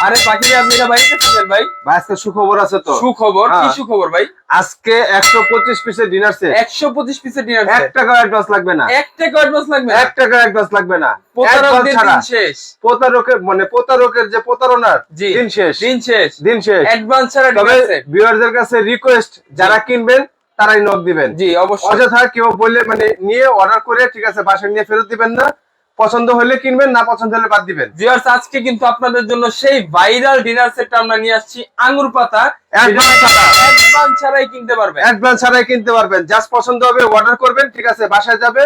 আরে পাখি ভাই, আপনি এটা বাড়িতে থাকেন ভাই? ভাই আজকে সুখবর আছে তো। সুখবর? কি সুখবর ভাই? আজকে 125 পিসের ডিনার সেট। 125 পিসের ডিনার সেট। 1 টাকা অ্যাডভান্স লাগবে না। 1 টাকা অ্যাডভান্স লাগবে না। 1 টাকা অ্যাডভান্স লাগবে না। প্রতারকদের দিন শেষ। প্রতারকের যে প্রতারণার দিন শেষ। দিন শেষ। দিন শেষ। অ্যাডভান্স ছাড়া তবে ডিনার সেট। ভিউয়ারদের কাছে রিকোয়েস্ট, যারা কিনবেন তারাই নক দিবেন। জি অবশ্যই। অযথা কেউ বললে নিয়ে অর্ডার করে ঠিক আছে বাসায় নিয়ে ফেরত দিবেন না। পছন্দ হলে কিনবেন, না পছন্দ হলে বাদ দিবেন। ভিউয়ার্স, আজকে কিন্তু আপনাদের জন্য সেই ভাইরাল ডিনার সেটটা আমরা নিয়ে আসছি। আঙ্গুর পাতা অ্যাডভান্স ছাড়াই কিনতে পারবেন। অ্যাডভান্স ছাড়াই কিনতে পারবেন। জাস্ট পছন্দ হবে অর্ডার করবেন, ঠিক আছে বাসায় যাবে,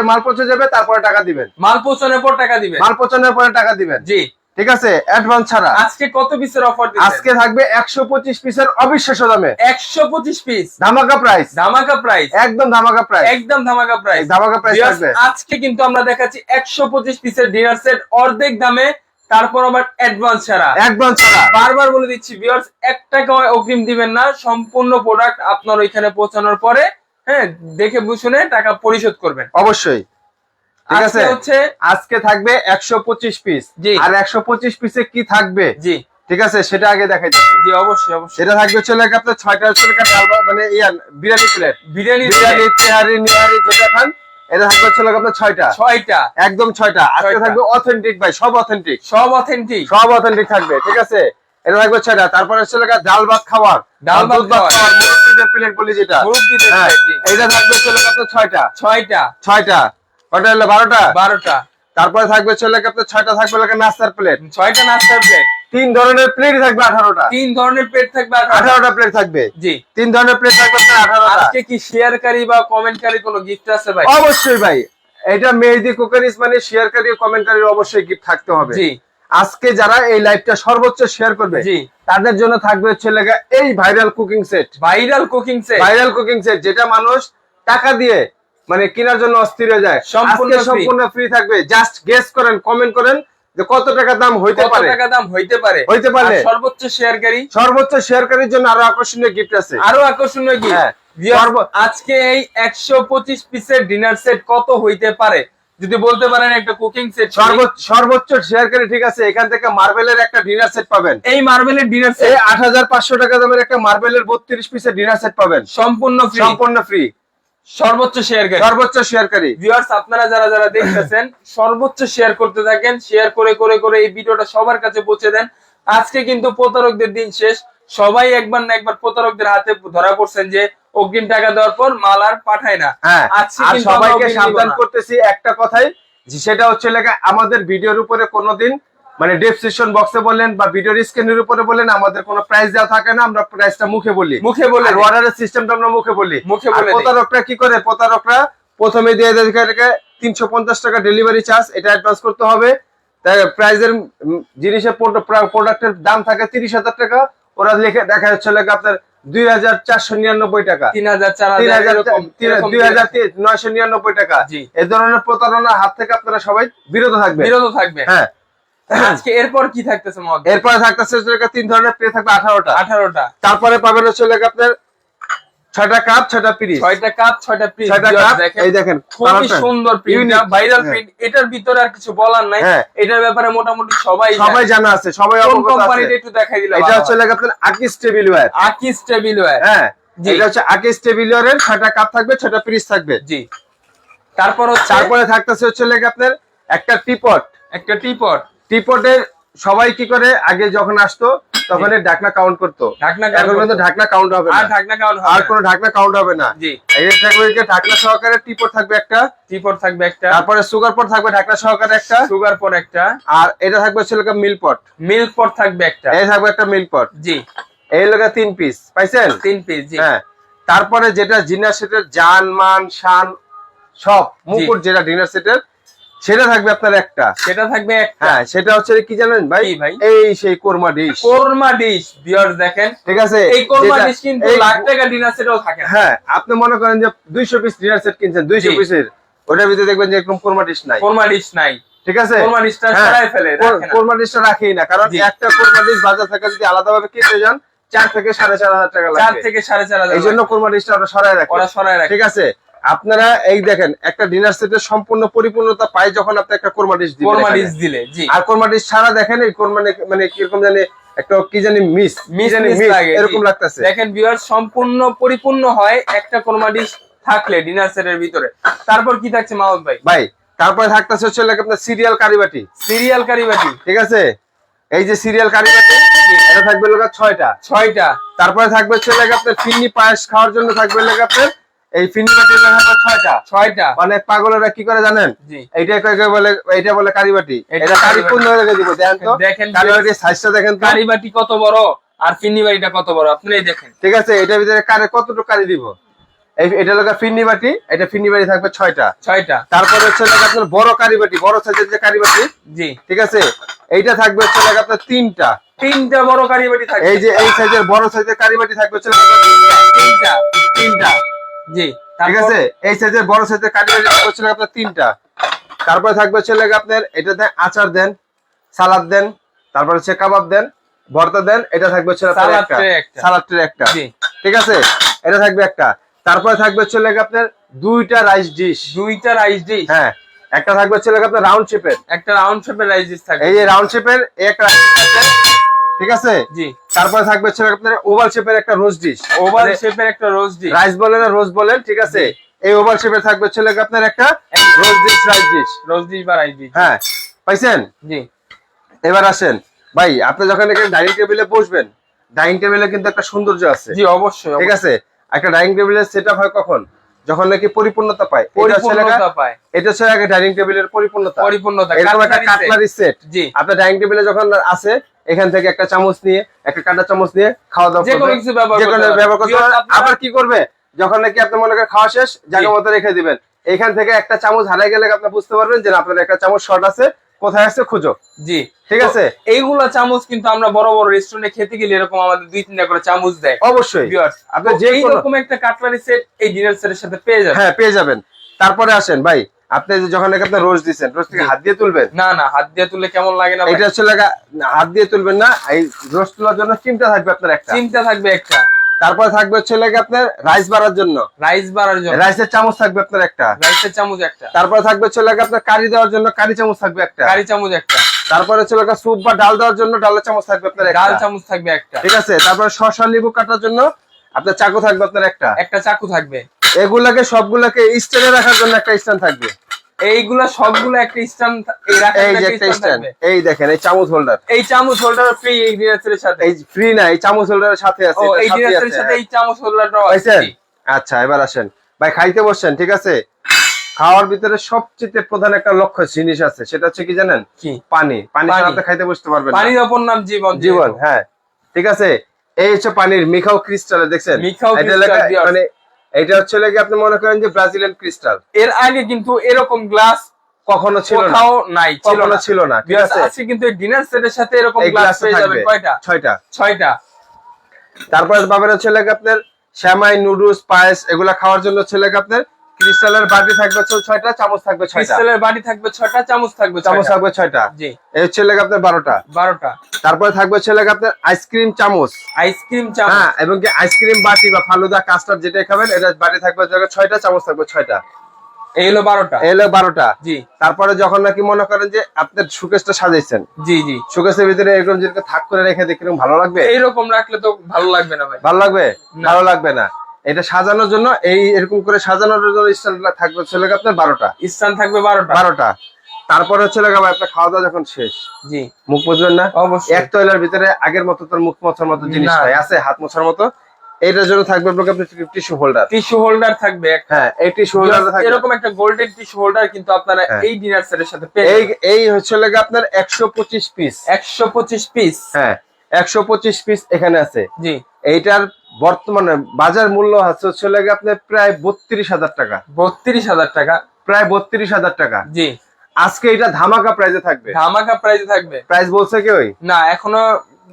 মাল পৌঁছে যাবে, তারপরে টাকা দিবেন। মাল পৌঁছানোর পর টাকা দিবেন। মাল পৌঁছানোর পরে টাকা দিবেন। জি ঠিক আছে, অ্যাডভান্স ছাড়া। আজকে কত পিসের অফার দিচ্ছেন? আজকে থাকবে 125 পিসের অবিশ্বাস্য দামে। 125 পিস, ধামাকা প্রাইস। ধামাকা প্রাইস, একদম ধামাকা প্রাইস। একদম ধামাকা প্রাইস। ধামাকা প্রাইস থাকবে। আজকে কিন্তু আমরা দেখাচ্ছি 125 পিসের ডিনার সেট অর্ধেক দামে, তারপর আবার অ্যাডভান্স ছাড়া। অ্যাডভান্স ছাড়া। বারবার বলে দিচ্ছি ভিউয়ার্স, 1 টাকা অগ্রিম দিবেন না। সম্পূর্ণ প্রোডাক্ট আপনার ওইখানে পৌঁছানোর পরে দেখে বুঝে টাকা পরিশোধ করবেন অবশ্যই। ঠিক আছে, আজকে থাকবে 125 পিস। আর 125 পিসে কি থাকবে জি ঠিক আছে সেটা আগে দেখাই দিচ্ছি। জি অবশ্যই অবশ্যই। সেটা থাকবে চলে আপনার 6টা বিরিয়ানি প্লেট। বিরিয়ানি তেহারি নিহারি যেটা খান, এটা থাকবে চলে আপনার 6টা। একদম 6টা। আজকে থাকবে অথেন্টিক ভাই, সব অথেন্টিক। সব অথেন্টিক থাকবে। ঠিক আছে, এটা থাকবে 6টা। তারপরে চলে ডাল ভাত খাওয়ার, ডাল ভাত খাওয়ার মুরব্বিদের প্লেট বলি যেটা, এটা থাকবে চলে আপনার 6টা। ওটা হলো 12টা। তারপরে থাকবে চলে আপনার 6টা থাকবে নাস্তার প্লেট। 6টা নাস্তার প্লেট। 3 ধরনের প্লেট থাকবে 18টা। 3 ধরনের প্লেট থাকবে 18টা প্লেট থাকবে। জি 3 ধরনের প্লেট থাকবে 18টা। আজকে কি শেয়ারকারী বা কমেন্টকারী কোনো গিফট আছে ভাই? অবশ্যই ভাই, এটা মেহেদি কুকারিজ মানে শেয়ারকারী ও কমেন্টকারীর অবশ্যই গিফট থাকতে হবে। জি আজকে যারা এই লাইভটা সর্বোচ্চ শেয়ার করবে জি তাদের জন্য থাকবে হচ্ছে এই ভাইরাল কুকিং সেট, যেটা মানুষ টাকা দিয়ে কেনার জন্য অস্থির হয়ে যায়। সম্পূর্ণ ফ্রি থাকবে। জাস্ট গেস করেন, কমেন্ট করেন যে কত টাকা দাম হইতে পারে। সর্বোচ্চ শেয়ারকারীর জন্য আরো আকর্ষণীয় গিফট আছে। আজকে এই 125 পিসের ডিনার সেট কত হইতে পারে যদি বলতে পারেন একটা কুকিং সেট? সর্বোচ্চ শেয়ারকারী ঠিক আছে, এখান থেকে মার্বেলের একটা ডিনার সেট পাবেন। এই মার্বেলের ডিনার সেট 8500 টাকা দামের একটা মার্বেলের 32 পিসের ডিনার সেট পাবেন, সম্পূর্ণ ফ্রি। সর্বোচ্চ শেয়ারকারী। ভিউয়ার্স, আপনারা যারা দেখতেছেন সর্বোচ্চ শেয়ার করতে থাকেন। শেয়ার করে এই ভিডিওটা সবার কাছে পৌঁছে দেন। আজকে কিন্তু প্রতারকদের দিন শেষ। সবাই একবার না একবার প্রতারকদের হাতে ধরা পড়ছেন যে অগ্রিম টাকা দেওয়ার পর মাল আর পাঠায় না। আর সবাইকে সাবধান করতেছি একটা কথাই, সেটা হচ্ছে আমাদের ভিডিওর উপরে কোনোদিন ডেসক্রিপশন বক্সে বলেন বা ভিডিওর স্ক্রিনের উপরে বলেন আমাদের কোনো প্রাইস দেওয়া থাকে না। আমরা প্রাইসটা মুখে বলি, আর অর্ডারের সিস্টেমটা আমরা মুখে বলি। প্রতারকরা কি করে, প্রতারকরা প্রথমে দিয়ে দেয় 350 টাকা ডেলিভারি চার্জ, এটা অ্যাডভান্স করতে হবে। প্রাইজের জিনিসের প্রোডাক্টের দাম থাকে 30,000 টাকা, ওরা লিখে দেখা যাচ্ছে আপনার 2499 টাকা, 2999 টাকা। এই ধরনের প্রতারণার হাত থেকে আপনারা সবাই বিরত থাকবেন। হ্যাঁ, আজকে এরপর কি থাকতেছে? এরপরে থাকতেছে 3 ধরনের প্লেট থাকবে 18টা। তারপরে পাবেন হচ্ছে আপনার 6টা কাপ 6টা পিস। এই দেখেন খুবই সুন্দর প্রিন্ট, ভাইরাল প্রিন্ট। এটার ভিতরে আর কিছু বলার নাই। এটার ব্যাপারে মোটামুটি সবাই জানা আছে, সবাই অবগত আছে। কোম্পানিটা একটু দেখাই দিলাম। এটা হচ্ছে আপনার আকিস টেবিলওয়্যার। হ্যাঁ, এটা হচ্ছে আকিস টেবিলওয়্যারের 6টা কাপ থাকবে, 6টা পিস থাকবে। জি। তারপরে থাকতেছে হচ্ছে আপনার একটা টিপট। টিপটের সবাই কি করে, আগে যখন আসতো তখন ঢাকনা কাউন্ট করতো, এখন কিন্তু ঢাকনা কাউন্ট হবে না, আর কোনো ঢাকনা কাউন্ট হবে না। ঢাকনা সহকারে টিপট থাকবে একটা। তারপরে সুগার পট থাকবে ঢাকনা সহকারে একটা। আর এটা থাকবে মিল্ক পট থাকবে একটা। এই থাকবে একটা মিল্ক পট। জি, এই লোক 3 পিস পাইছেন? 3 পিস। জি। হ্যাঁ, তারপরে যেটা ডিনার সেটের জান মান শান সব মুকুট, যেটা ডিনার সেটের সেটা থাকবে আপনার একটা। হ্যাঁ, সেটা হচ্ছে কি জানেন ভাই? এই সেই কোরমা ডিশ। ভিউয়ার্স দেখেন, ঠিক আছে, এই কোরমা ডিশ কিন্তু লাখ টাকা ডিনার সেটও থাকে না। হ্যাঁ, আপনি মনে করেন যে 200 পিস ডিনার সেট কিনছেন, 200 পিসের, ওটার ভিতরে দেখবেন যে একদম কোরমা ডিশ নাই। ঠিক আছে, কোরমা ডিশটা সরাই ফেলে, কোরমা ডিশটা রাখেই না, কারণ একটা কোরমা ডিশ বাজার থেকে যদি আলাদাভাবে কিনতে যান 4 থেকে 4,500 টাকা লাগবে। 4 থেকে 4,500। এই জন্য কোরমা ডিশটা ওরা সরাই রাখে। ঠিক আছে, আপনারা এই দেখেন একটা ডিনার সেটের সম্পূর্ণ পরিপূর্ণতা পায় যখন আপনি একটা কোরমা ডিশ দিবেন, কোরমা ডিশ দিলে। জি, আর কোরমা ডিশ ছাড়া দেখেন এই কোরমা মানে কিরকম জানি একটা কি জানি মিস লাগে, এরকম লাগতেছে। দেখেন ভিউয়ার্স, সম্পূর্ণ পরিপূর্ণ হয় একটা কোরমা ডিশ থাকলে ডিনার সেটের ভিতরে। তারপর কি থাকছে মাহমুদ ভাই? ভাই তারপরে থাকতেছে হচ্ছে আপনার সিরিয়াল কারিবাটি। সিরিয়াল কারিবাটি, ঠিক আছে, এই যে সিরিয়াল কারিবাটি এটা থাকবে লোক 6টা। তারপরে থাকবে হচ্ছে আপনার ফিন্নি পায়েস খাওয়ার জন্য থাকবে আপনার এই ফিন্নি বাটি থাকবে 6টা। অনেক পাগলেরা কি করে জানেন, এইটা বলে, এইটা বলে কারিবাটি। এটা কারি কোন জায়গায় দিব দেখেন তো, দেখেন কারিবাটির সাইজটা দেখেন তো, কারিবাটি কত বড় আর ফিন্নি বাটিটা কত বড় আপনারাই দেখেন। ঠিক আছে, এটার ভিতরে কারে কতটুকু কারি দিব। এটা লোক ফিন্নি বাটি, এটা ফিন্নি বাটি থাকবে 6টা। তারপরে হচ্ছে আপনার বড় কারিবাটি, বড় সাইজের যে কারিবাটি, জি ঠিক আছে, এইটা থাকবে হচ্ছে আপনার 3টা বড় কারিবাটি থাকবে। এই যে এই সাইজের বড় সাইজের কারিবাটি থাকবে হচ্ছে 3টা। জি ঠিক আছে, এই সাইজের বড় সাইজের কারিবাটি থাকবে হচ্ছে আপনার 3টা। তারপরে থাকবে হচ্ছে আপনার এটাতে আচার দেন, সালাদ দেন, তারপর হচ্ছে কাবাব দেন, ভর্তা দেন, এটা থাকবে হচ্ছে সালাদ ট্রে একটা। ঠিক আছে, এটা থাকবে একটা। তারপরে থাকবে হচ্ছে আপনার 2টা রাইস ডিশ। হ্যাঁ, একটা থাকবে হচ্ছে আপনার রাউন্ড শেপের, রাইস ডিশ থাকবে। এই যে রাউন্ড শেপের একটা, ঠিক আছে জি। তারপরে থাকবে হচ্ছে আপনার ওভাল শেপের একটা রোজ ডিশ, রাইস বলেন না রোজ বলেন, ঠিক আছে, এই ওভাল শেপের থাকবে হচ্ছে আপনার একটা রোজ ডিশ, রাইস ডিশ। হ্যাঁ, পাইছেন জি। এবার আসেন ভাই, আপনি যখন এখানে ডাইনিং টেবিলে বসবেন, ডাইনিং টেবিলে কিন্তু একটা সৌন্দর্য আছে। জি অবশ্যই, ঠিক আছে। একটা ডাইনিং টেবিলের সেটআপ হয় কখন, যখন নাকি পরিপূর্ণতা পায়। এটা হচ্ছে আগে ডাইনিং টেবিলের পরিপূর্ণতা। এরকম একটা কাটলারি সেট আপনার ডাইনিং টেবিলে যখন আছে, এখান থেকে একটা চামচ নিয়ে, একটা কাঁটা চামচ নিয়ে খাওয়া দাওয়া করবে, যেকোনো ব্যবহার করতে পারবে। আবার কি করবে, যখন নাকি আপনি মনে করেন খাওয়া শেষ, জায়গা মতো রেখে দিবেন, এখান থেকে একটা চামচ হারিয়ে গেলে আপনি বুঝতে পারবেন যে আপনার একটা চামচ শর্ট আছে, কোথায় আছে খুঁজো। জি ঠিক আছে। এইগুলা চামচ কিন্তু আমরা বড় বড় রেস্টুরেন্টে খেতে গেলে এরকম আমাদের 2-3টা করে চামচ দেয়। অবশ্যই আপনি যে এরকম একটা কাটলারি সেট এই ডিনার সেটের সাথে পেয়ে যাবেন। হ্যাঁ, পেয়ে যাবেন। তারপরে আসেন ভাই, আপনি যখন আপনি রোজ দিচ্ছেন, রোজ থেকে হাত দিয়ে তুলবেন না? না, হাত দিয়ে তুললে কেমন লাগে না? এটা হচ্ছে হাত দিয়ে তুলবেন না, এই রোজ তোলার জন্য চিমটা থাকবে আপনার একটা। তারপরে থাকবে হচ্ছে আপনার রাইস বাড়ার জন্য, রাইসের চামচ থাকবে আপনার একটা। তারপরে থাকবে হচ্ছে আপনার কারি দেওয়ার জন্য কারি চামচ থাকবে একটা। তারপরে হচ্ছে স্যুপ বা ডাল দেওয়ার জন্য ডালের চামচ থাকবে আপনার একটা। ঠিক আছে। তারপরে শসা লেবু কাটার জন্য আপনার চাকু থাকবে আপনার একটা চাকু থাকবে। এগুলাকে সবগুলাকে স্ট্যান্ডে রাখার জন্য একটা স্ট্যান্ড থাকবে। এইগুলা সবগুলো একটা স্ট্যান্ড, এই দেখেন এই চামচ হোল্ডার, ফ্রি এই ডিনার সেটের সাথে। এই ফ্রি না, এই চামচ হোল্ডারের সাথে আছে। এই ডিনার সেটের সাথে এই চামচ হোল্ডারটাও আছে। আচ্ছা, এবার আসেন ভাই, খাইতে বসছেন। ঠিক আছে, খাওয়ার ভিতরে সবচেয়ে প্রধান একটা লক্ষ্য জিনিস আছে, সেটা হচ্ছে কি জানেন? কি? পানি ছাড়া আপনি খাইতে বসতে পারবেন না। পানির অপর নাম জীবন। হ্যাঁ, ঠিক আছে। এই হচ্ছে পানির মিখাও ক্রিস্টাল, দেখছেন? মানে এটা হচ্ছে লাগে আপনি মনে করেন যে ব্রাজিলিয়ান ক্রিস্টাল। এর আগে কিন্তু এরকম গ্লাস কখনো ছিল না, ছিল না। ঠিক আছে, আজকে কিন্তু এই ডিনার সেটের সাথে এরকম গ্লাস পেয়ে যাবেন। কয়টা? 6টা। তারপরে পাবেন হচ্ছে লাগে আপনার সেমাই, নুডলস, পায়েস এগুলা খাওয়ার জন্য হচ্ছে লাগে আপনার ক্রিস্টালের বাটি থাকবে 6টা, চামচ থাকবে 6টা। ক্রিস্টালের বাটি থাকবে 6টা, চামচ থাকবে 6টা। জি, এই হচ্ছে লাগে আপনার 12টা। তারপরে থাকবে হচ্ছে লাগে আপনার আইসক্রিম চামচ। হ্যাঁ, এবং কি আইসক্রিম বাটি বা ফালুদা, কাস্টার্ড যেটা খাবেন, এটা বাটি থাকবে 6টা, চামচ থাকবে 6টা। এই হলো 12টা। জি। তারপরে যখন নাকি মনে করেন যে আপনার শোকেসটা সাজাইছেন, জি, শোকেসের ভিতরে এরকম যেটা থাক করে রেখে দেখে ভালো লাগবে? এইরকম রাখলে তো ভালো লাগবে না ভাই। ভালো লাগবে না। এটা সাজানোর জন্য এই এরকম করে সাজানোর জন্য স্ট্যান্ড থাকবে হচ্ছে আপনার 12টা। স্ট্যান্ড থাকবে 12টা। তারপরে হচ্ছে আপনার খাওয়া দাওয়া যখন শেষ, জি, মুখ মুছবেন না? অবশ্যই। এক তৈলার ভিতরে আগের মতো তোর মুখ মোছার মতো জিনিস আছে, হাত মোছার মতো। এটার জন্য থাকবে আপনার টিস্যু হোল্ডার থাকবে। হ্যাঁ, এই টিস্যু হোল্ডার থাকবে, এরকম একটা গোল্ডেন টিস্যু হোল্ডার কিন্তু আপনারা এই ডিনার সেটের সাথে পেয়ে যাবেন। এই হচ্ছে আপনার 125 পিস। হ্যাঁ, 125 পিস এখানে আছে। জি। এইটার বর্তমানে বাজার মূল্য হচ্ছে আপনার প্রায় 32,000 টাকা। 32,000 টাকা, প্রায় 32,000 টাকা। জি। আজকে এটা ধামাকা প্রাইজে থাকবে। প্রাইস বলছে কি? ওই না, এখনো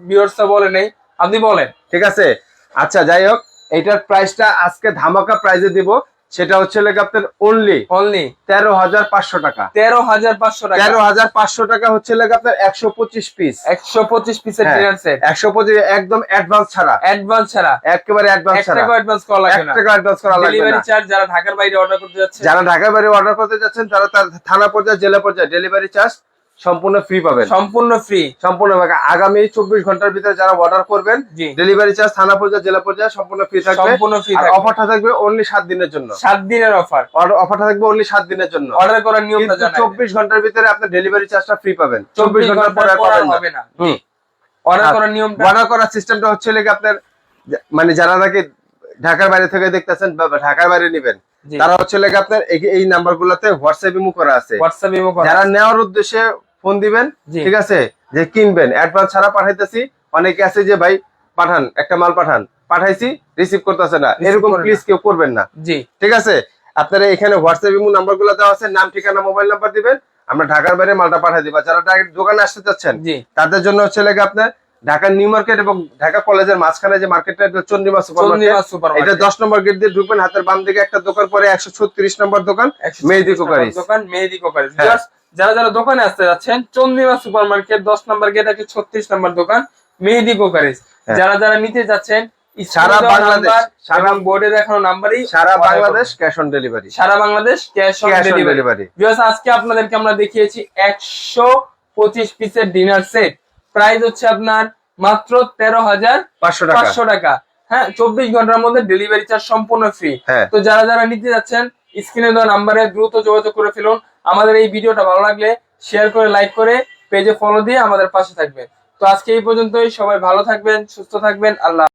ভিউয়ার্সরা বলে নাই, আপনি বলেন। ঠিক আছে। আচ্ছা, যাই হোক, এইটার প্রাইসটা আজকে ধামাকা প্রাইজে দিব সেটা হচ্ছে লেগে আপনার অনলি অনলি 13,500 টাকা। 13,500 টাকা। 13,500 টাকা হচ্ছে লেগে আপনার 125 পিস। 125 পিসের ডিনার সেট। 125 একদম অ্যাডভান্স ছাড়া। অ্যাডভান্স ছাড়া। একেবারে অ্যাডভান্স ছাড়া। 1 টাকা অ্যাডভান্স করা লাগবে না। 1 টাকা অ্যাডভান্স করা লাগবে না। ডেলিভারি চার্জ যারা ঢাকার বাইরে অর্ডার করতে যাচ্ছেন, যারা ঢাকার বাইরে অর্ডার করতে যাচ্ছেন তারা থানা পর্যায়ে জেলা পর্যায়ে ডেলিভারি চার্জ সম্পূর্ণ ফ্রি পাবেন। সম্পূর্ণ ফ্রি। সম্পূর্ণ আগামী 24 ঘন্টার ভিতরে যারা অর্ডার করবেন ডেলিভারি চার্জ থানা পর্যায়ে জেলা পর্যায়ে সম্পূর্ণ ফ্রি থাকবে। সম্পূর্ণ ফ্রি আর থাকবে। অফারটা থাকবে অনলি 7 দিনের জন্য। 7 দিনের অফার। অফারটা থাকবে অনলি 7 দিনের জন্য। অর্ডার করার নিয়মটা জানাই। 24 ঘন্টার ভিতরে আপনি ডেলিভারি চার্জটা ফ্রি পাবেন। 24 ঘন্টা পরে পাবেন হবে না। অর্ডার করার নিয়মটা, অর্ডার করার সিস্টেমটা হচ্ছে লেগে আপনার মানে যারা নাকি ঢাকার বাইরে থেকে দেখতেছেন বা ঢাকার বাইরে নেবেন তারা হচ্ছে লেগে আপনার এই নাম্বারগুলোতে হোয়াটসঅ্যাপ ইমো করা আছে। হোয়াটসঅ্যাপ ইমো করা। যারা নেওয়ার উদ্দেশ্যে ফোন দিবেন, ঠিক আছে, যে কিনবেন অ্যাডভান্স ছাড়া পাঠাইতেছি, অনেকে আছে যে ভাই পাঠান একটা মাল পাঠাইছি রিসিভ করতেছে না, এরকম প্লিজ কেউ করবেন না। জি ঠিক আছে, আপনারা এখানে হোয়াটসঅ্যাপ ইমো নাম্বারগুলো দেওয়া আছে, নাম ঠিকানা মোবাইল নাম্বার দিবেন, আমরা ঢাকার বাইরে মালটা পাঠাই দিবা। যারা দোকানে আসতে চাচ্ছেন তাদের জন্য হচ্ছে লেগে আপনার ঢাকা নিউ মার্কেট এবং ঢাকা কলেজের মাঝখানে যে মার্কেটটা, চন্দ্রিমা সুপারমার্কেট, এটা 10 নম্বর গেট দিয়ে ঢুকবেন, হাতের বাম দিকে একটা দোকান, পরে 136 নম্বর দোকান মেহেদি কোকারিজ। যারা যারা দোকানে আসতে যাচ্ছেন, চন্দ্রিমা সুপারমার্কেট 10 নম্বর গেট 136 নম্বর দোকান মেহেদি কোকারিজ। যারা যারা নিতে যাচ্ছেন সারা বাংলাদেশ, সারা বোর্ডে দেখানো নাম্বারই, সারা বাংলাদেশ ক্যাশ অন ডেলিভারি। সারা বাংলাদেশ ক্যাশ অন ডেলিভারি। আজকে আপনাদেরকে আমরা দেখিয়েছি 125 পিসের ডিনার সেট। প্রাইস হচ্ছে আপনার মাত্র 13,500 টাকা। হ্যাঁ, 24 ঘন্টার মধ্যে ডেলিভারি চার্জ সম্পূর্ণ ফ্রি। তো যারা যারা নিতে যাচ্ছেন স্ক্রিনে দেওয়া নাম্বারে দ্রুত যোগাযোগ করে ফেলুন। আমাদের এই ভিডিওটা ভালো লাগলে শেয়ার করে, লাইক করে, পেজে ফলো দিয়ে আমাদের পাশে থাকবেন। তো আজকে এই পর্যন্তই। সবাই ভালো থাকবেন, সুস্থ থাকবেন। আল্লাহ।